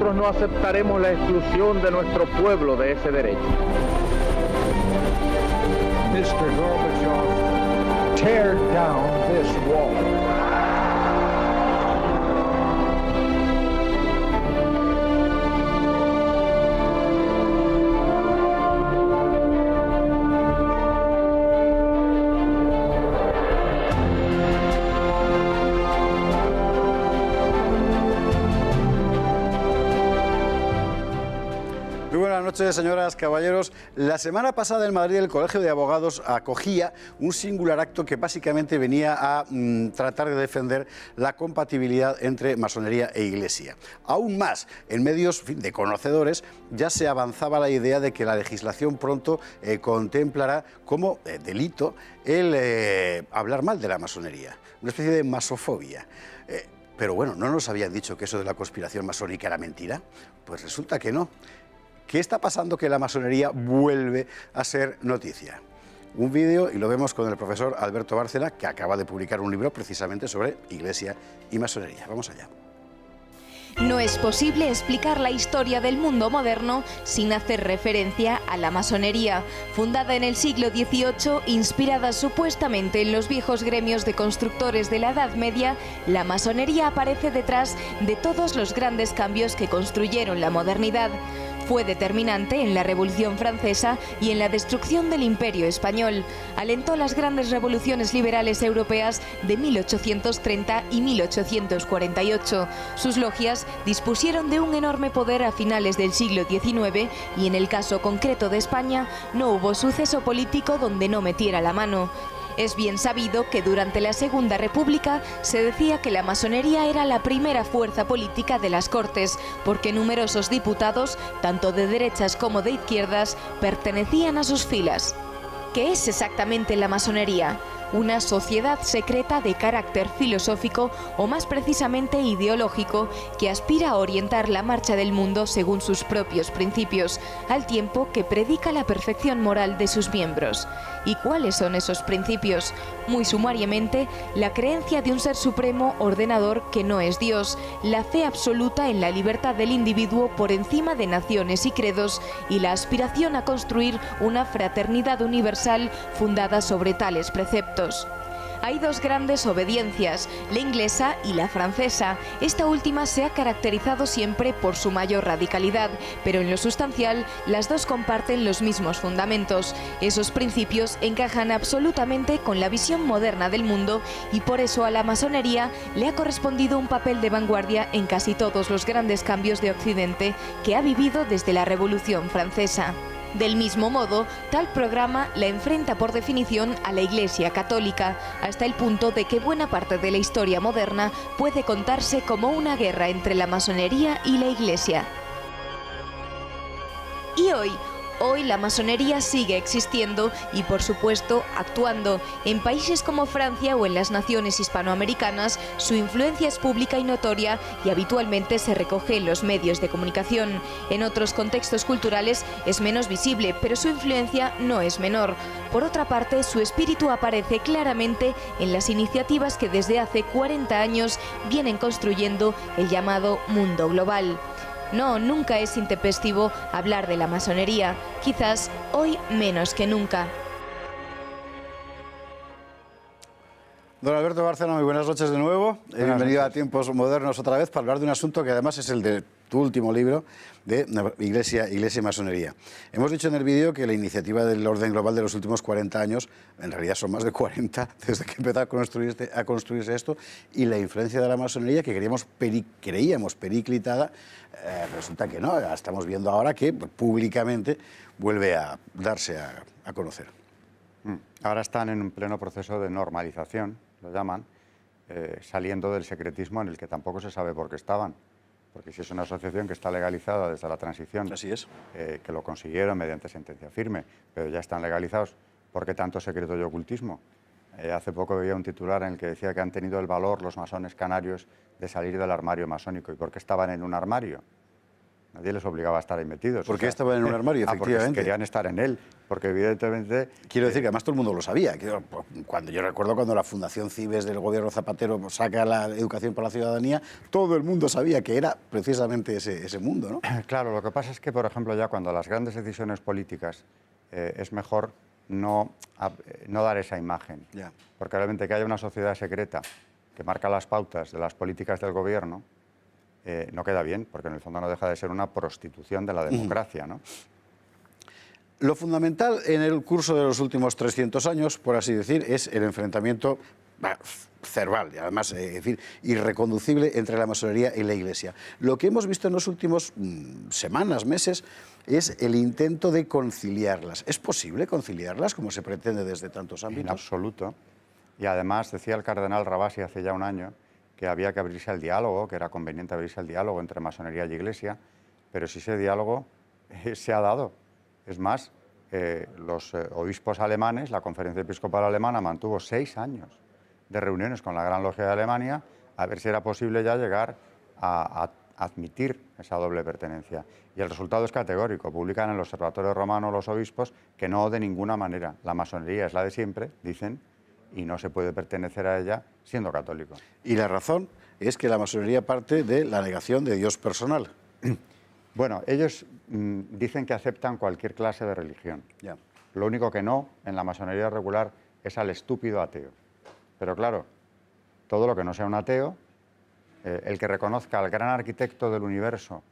nosotros no aceptaremos la exclusión de nuestro pueblo de ese derecho. Mr. Gorbachev, tear down this wall. Buenas noches, señoras, caballeros. La semana pasada en Madrid el Colegio de Abogados acogía un singular acto que básicamente venía a tratar de defender la compatibilidad entre masonería e iglesia. Aún más, en medios de conocedores ya se avanzaba la idea de que la legislación pronto contemplará como delito el hablar mal de la masonería, una especie de masofobia. Pero bueno, ¿no nos habían dicho que eso de la conspiración masónica era mentira? Pues resulta que no. ¿Qué está pasando que la masonería vuelve a ser noticia? Un vídeo y lo vemos con el profesor Alberto Bárcena, que acaba de publicar un libro precisamente sobre iglesia y masonería. Vamos allá. No es posible explicar la historia del mundo moderno sin hacer referencia a la masonería. Fundada en el siglo XVIII, inspirada supuestamente en los viejos gremios de constructores de la Edad Media, la masonería aparece detrás de todos los grandes cambios que construyeron la modernidad. Fue determinante en la Revolución Francesa y en la destrucción del Imperio Español. Alentó las grandes revoluciones liberales europeas de 1830 y 1848. Sus logias dispusieron de un enorme poder a finales del siglo XIX y en el caso concreto de España no hubo suceso político donde no metiera la mano. Es bien sabido que durante la Segunda República se decía que la masonería era la primera fuerza política de las Cortes, porque numerosos diputados, tanto de derechas como de izquierdas, pertenecían a sus filas. ¿Qué es exactamente la masonería? Una sociedad secreta de carácter filosófico o más precisamente ideológico que aspira a orientar la marcha del mundo según sus propios principios, al tiempo que predica la perfección moral de sus miembros. ¿Y cuáles son esos principios? Muy sumariamente, la creencia de un ser supremo ordenador que no es Dios, la fe absoluta en la libertad del individuo por encima de naciones y credos y la aspiración a construir una fraternidad universal fundada sobre tales preceptos. Hay dos grandes obediencias, la inglesa y la francesa. Esta última se ha caracterizado siempre por su mayor radicalidad, pero en lo sustancial las dos comparten los mismos fundamentos. Esos principios encajan absolutamente con la visión moderna del mundo y por eso a la masonería le ha correspondido un papel de vanguardia en casi todos los grandes cambios de Occidente que ha vivido desde la Revolución Francesa. Del mismo modo, tal programa la enfrenta por definición a la Iglesia Católica, hasta el punto de que buena parte de la historia moderna puede contarse como una guerra entre la masonería y la Iglesia. Y hoy la masonería sigue existiendo y, por supuesto, actuando. En países como Francia o en las naciones hispanoamericanas, su influencia es pública y notoria y habitualmente se recoge en los medios de comunicación. En otros contextos culturales es menos visible, pero su influencia no es menor. Por otra parte, su espíritu aparece claramente en las iniciativas que desde hace 40 años vienen construyendo el llamado mundo global. No, nunca es intempestivo hablar de la masonería, quizás hoy menos que nunca. Don Alberto Bárcena, muy buenas noches de nuevo. Bienvenido a Tiempos Modernos otra vez para hablar de un asunto que además es el de tu último libro, de Iglesia y Masonería. Hemos dicho en el vídeo que la iniciativa del orden global de los últimos 40 años, en realidad son más de 40 desde que empezó a construirse esto, y la influencia de la masonería que creíamos periclitada, resulta que no. Estamos viendo ahora que públicamente vuelve a darse a conocer. Ahora están en un pleno proceso de normalización, lo llaman, saliendo del secretismo en el que tampoco se sabe por qué estaban. Porque si es una asociación que está legalizada desde la transición, así es, que lo consiguieron mediante sentencia firme, pero ya están legalizados, ¿por qué tanto secreto y ocultismo? Hace poco veía un titular en el que decía que han tenido el valor los masones canarios de salir del armario masónico. ¿Y por qué estaban en un armario? Nadie les obligaba a estar ahí metidos. Porque estaban en un armario, porque efectivamente. querían estar en él, porque evidentemente... Quiero decir que además todo el mundo lo sabía. Cuando yo recuerdo cuando la Fundación Cibes del gobierno Zapatero saca la educación para la ciudadanía, todo el mundo sabía que era precisamente ese mundo, ¿no? Claro, lo que pasa es que, por ejemplo, ya cuando las grandes decisiones políticas es mejor no dar esa imagen. Ya. Porque realmente que haya una sociedad secreta que marca las pautas de las políticas del gobierno no queda bien, porque en el fondo no deja de ser una prostitución de la democracia, ¿no? Lo fundamental en el curso de los últimos 300 años, por así decir, es el enfrentamiento cerval, y además, es decir, irreconducible entre la masonería y la Iglesia. Lo que hemos visto en los últimos semanas, meses, es el intento de conciliarlas. ¿Es posible conciliarlas, como se pretende desde tantos ámbitos? En absoluto. Y además decía el cardenal Rabasi hace ya un año que había que abrirse al diálogo, que era conveniente abrirse al diálogo entre masonería y Iglesia, pero si ese diálogo se ha dado. Es más, los obispos alemanes, la Conferencia Episcopal Alemana mantuvo 6 años de reuniones con la Gran Logia de Alemania a ver si era posible ya llegar a admitir esa doble pertenencia. Y el resultado es categórico. Publican en el Observatorio Romano los obispos que no, de ninguna manera. La masonería es la de siempre, dicen, y no se puede pertenecer a ella siendo católico. Y la razón es que la masonería parte de la negación de Dios personal. Bueno, ellos dicen que aceptan cualquier clase de religión. Ya. Lo único que no, en la masonería regular, es al estúpido ateo. Pero claro, todo lo que no sea un ateo, el que reconozca al gran arquitecto del universo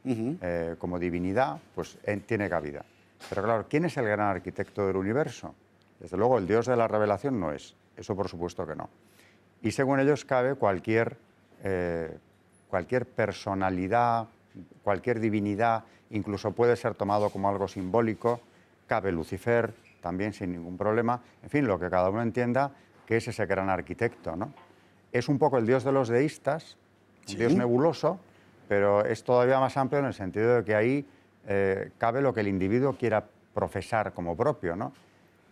como divinidad, pues tiene cabida. Pero claro, ¿quién es el gran arquitecto del universo? Desde luego, el Dios de la revelación no es. Eso por supuesto que no. Y según ellos cabe cualquier personalidad, cualquier divinidad, incluso puede ser tomado como algo simbólico, cabe Lucifer también sin ningún problema, en fin, lo que cada uno entienda que es ese gran arquitecto, ¿no? Es un poco el Dios de los deístas, un Dios nebuloso, pero es todavía más amplio en el sentido de que ahí cabe lo que el individuo quiera profesar como propio, ¿no?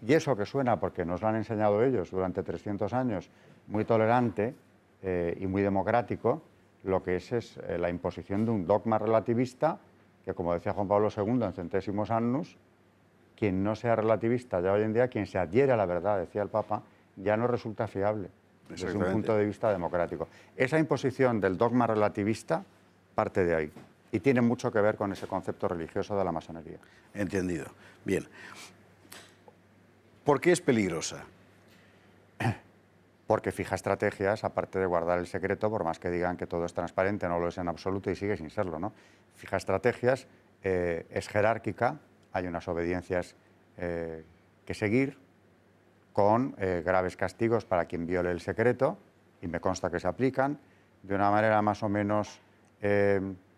Y eso que suena, porque nos lo han enseñado ellos durante 300 años, muy tolerante y muy democrático, lo que es la imposición de un dogma relativista que, como decía Juan Pablo II en Centésimos Annus, quien no sea relativista ya hoy en día, quien se adhiere a la verdad, decía el Papa, ya no resulta fiable desde un punto de vista democrático. Esa imposición del dogma relativista parte de ahí y tiene mucho que ver con ese concepto religioso de la masonería. Entendido. Bien. ¿Por qué es peligrosa? Porque fija estrategias, aparte de guardar el secreto, por más que digan que todo es transparente, no lo es en absoluto y sigue sin serlo, ¿no? Fija estrategias, es jerárquica, hay unas obediencias que seguir, con graves castigos para quien viole el secreto, y me consta que se aplican, de una manera más o menos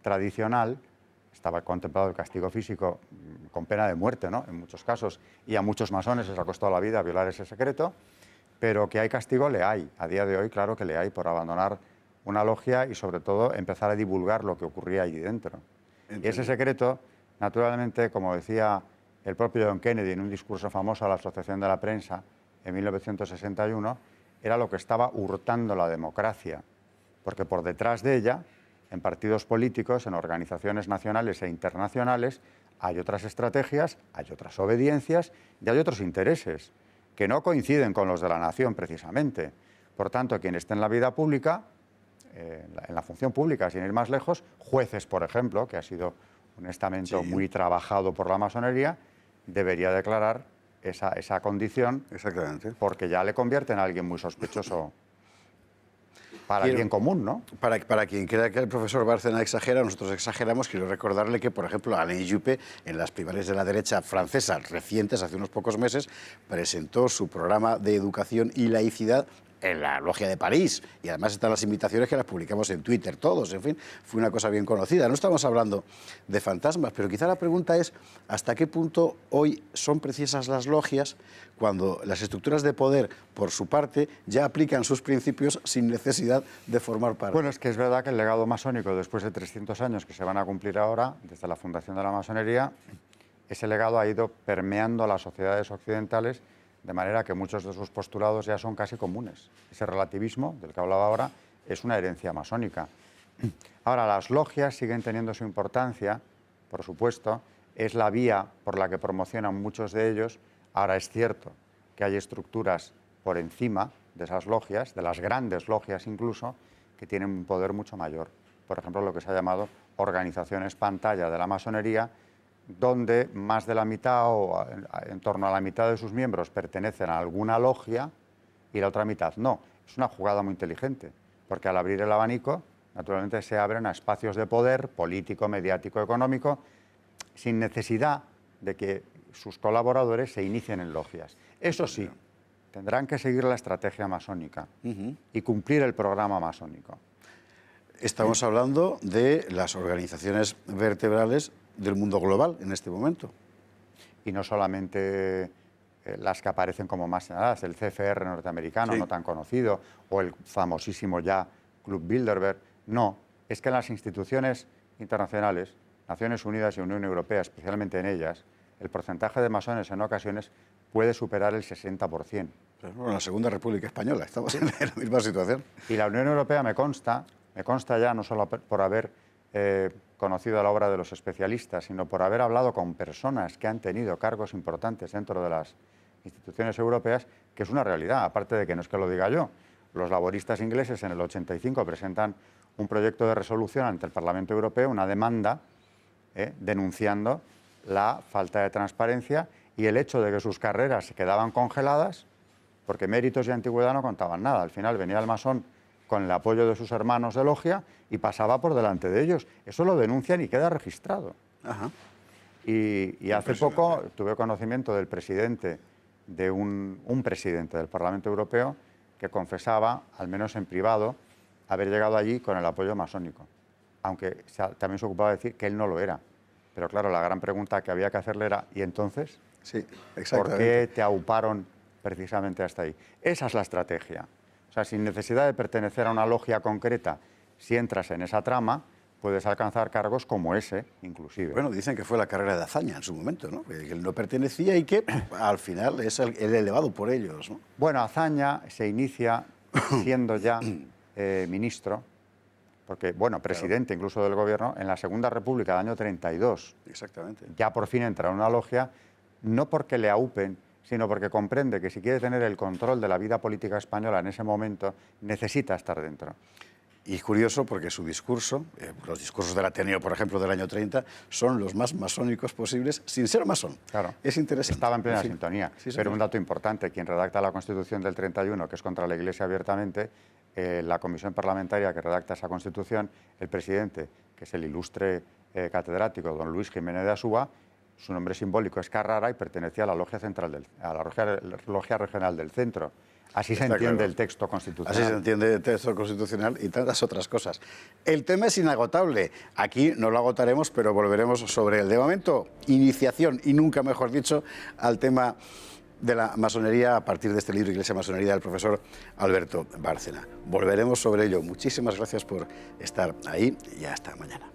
tradicional. Estaba contemplado el castigo físico con pena de muerte, ¿no?, en muchos casos, y a muchos masones les ha costado la vida violar ese secreto, pero que hay castigo, le hay. A día de hoy, claro que le hay por abandonar una logia y, sobre todo, empezar a divulgar lo que ocurría allí dentro. Entiendo. Y ese secreto, naturalmente, como decía el propio John Kennedy en un discurso famoso a la Asociación de la Prensa en 1961, era lo que estaba hurtando la democracia, porque por detrás de ella, en partidos políticos, en organizaciones nacionales e internacionales, hay otras estrategias, hay otras obediencias y hay otros intereses que no coinciden con los de la nación precisamente. Por tanto, quien esté en la vida pública, en la función pública, sin ir más lejos, jueces, por ejemplo, que ha sido un estamento muy trabajado por la masonería, debería declarar esa condición. Exactamente. Porque ya le convierte en alguien muy sospechoso para el bien común, ¿no? Para quien crea que el profesor Bárcena exagera, nosotros exageramos. Quiero recordarle que, por ejemplo, Alain Juppé, en las primarias de la derecha francesa recientes, hace unos pocos meses, presentó su programa de educación y laicidad en la Logia de París, y además están las invitaciones que las publicamos en Twitter todos, en fin, fue una cosa bien conocida. No estamos hablando de fantasmas, pero quizá la pregunta es ¿hasta qué punto hoy son precisas las logias cuando las estructuras de poder, por su parte, ya aplican sus principios sin necesidad de formar parte? Bueno, es que es verdad que el legado masónico, después de 300 años que se van a cumplir ahora, desde la fundación de la masonería, ese legado ha ido permeando a las sociedades occidentales, de manera que muchos de sus postulados ya son casi comunes. Ese relativismo del que hablaba ahora es una herencia masónica. Ahora, las logias siguen teniendo su importancia por supuesto, es la vía por la que promocionan muchos de ellos. Ahora es cierto que hay estructuras por encima de esas logias, de las grandes logias incluso, que tienen un poder mucho mayor. Por ejemplo, lo que se ha llamado organizaciones pantalla de la masonería, donde más de la mitad o en torno a la mitad de sus miembros pertenecen a alguna logia y la otra mitad no. Es una jugada muy inteligente, porque al abrir el abanico, naturalmente se abren a espacios de poder político, mediático, económico, sin necesidad de que sus colaboradores se inicien en logias. Eso sí, tendrán que seguir la estrategia masónica y cumplir el programa masónico. Estamos hablando de las organizaciones vertebrales del mundo global en este momento. Y no solamente las que aparecen como más señaladas, el CFR norteamericano, Sí. no tan conocido, o el famosísimo ya Club Bilderberg. No, es que en las instituciones internacionales, Naciones Unidas y Unión Europea, especialmente en ellas, el porcentaje de masones en ocasiones puede superar el 60%. Bueno, la Segunda República Española, estamos en la misma situación. Y la Unión Europea me consta ya no solo por haber conocido la obra de los especialistas, sino por haber hablado con personas que han tenido cargos importantes dentro de las instituciones europeas, que es una realidad, aparte de que no es que lo diga yo. Los laboristas ingleses en el 85 presentan un proyecto de resolución ante el Parlamento Europeo, una demanda denunciando la falta de transparencia y el hecho de que sus carreras se quedaban congeladas porque méritos y antigüedad no contaban nada. Al final venía el masón con el apoyo de sus hermanos de logia y pasaba por delante de ellos. Eso lo denuncian y queda registrado. Ajá. Y hace poco tuve conocimiento del presidente, de un presidente del Parlamento Europeo que confesaba, al menos en privado, haber llegado allí con el apoyo masónico. Aunque también se ocupaba de decir que él no lo era. Pero claro, la gran pregunta que había que hacerle era, ¿y entonces? Sí, ¿Por exactamente. qué te auparon precisamente hasta ahí? Esa es la estrategia. O sea, sin necesidad de pertenecer a una logia concreta, si entras en esa trama, puedes alcanzar cargos como ese, inclusive. Bueno, dicen que fue la carrera de Azaña en su momento, ¿no? Que él no pertenecía y que al final es el elevado por ellos, ¿no? Bueno, Azaña se inicia siendo ya ministro, porque, bueno, presidente incluso del gobierno, en la Segunda República del año 32. Exactamente. Ya por fin entra en una logia, no porque le aupen, sino porque comprende que si quiere tener el control de la vida política española en ese momento, necesita estar dentro. Y es curioso porque su discurso, los discursos del Ateneo, por ejemplo, del año 30, son los más masónicos posibles sin ser masón. Claro. Es interesante. Estaba en plena Sí. sintonía. Sí, pero señor. un dato importante, quien redacta la Constitución del 31, que es contra la Iglesia abiertamente, la comisión parlamentaria que redacta esa Constitución, el presidente, que es el ilustre catedrático don Luis Jiménez de Asúa, su nombre simbólico es Carrara y pertenecía a la logia central a la logia regional del centro. Así se Está entiende claro. el texto constitucional. Así se entiende el texto constitucional y tantas otras cosas. El tema es inagotable. Aquí no lo agotaremos, pero volveremos sobre él. De momento, iniciación, y nunca mejor dicho, al tema de la masonería a partir de este libro Iglesia Masonería del profesor Alberto Bárcena. Volveremos sobre ello. Muchísimas gracias por estar ahí y hasta mañana.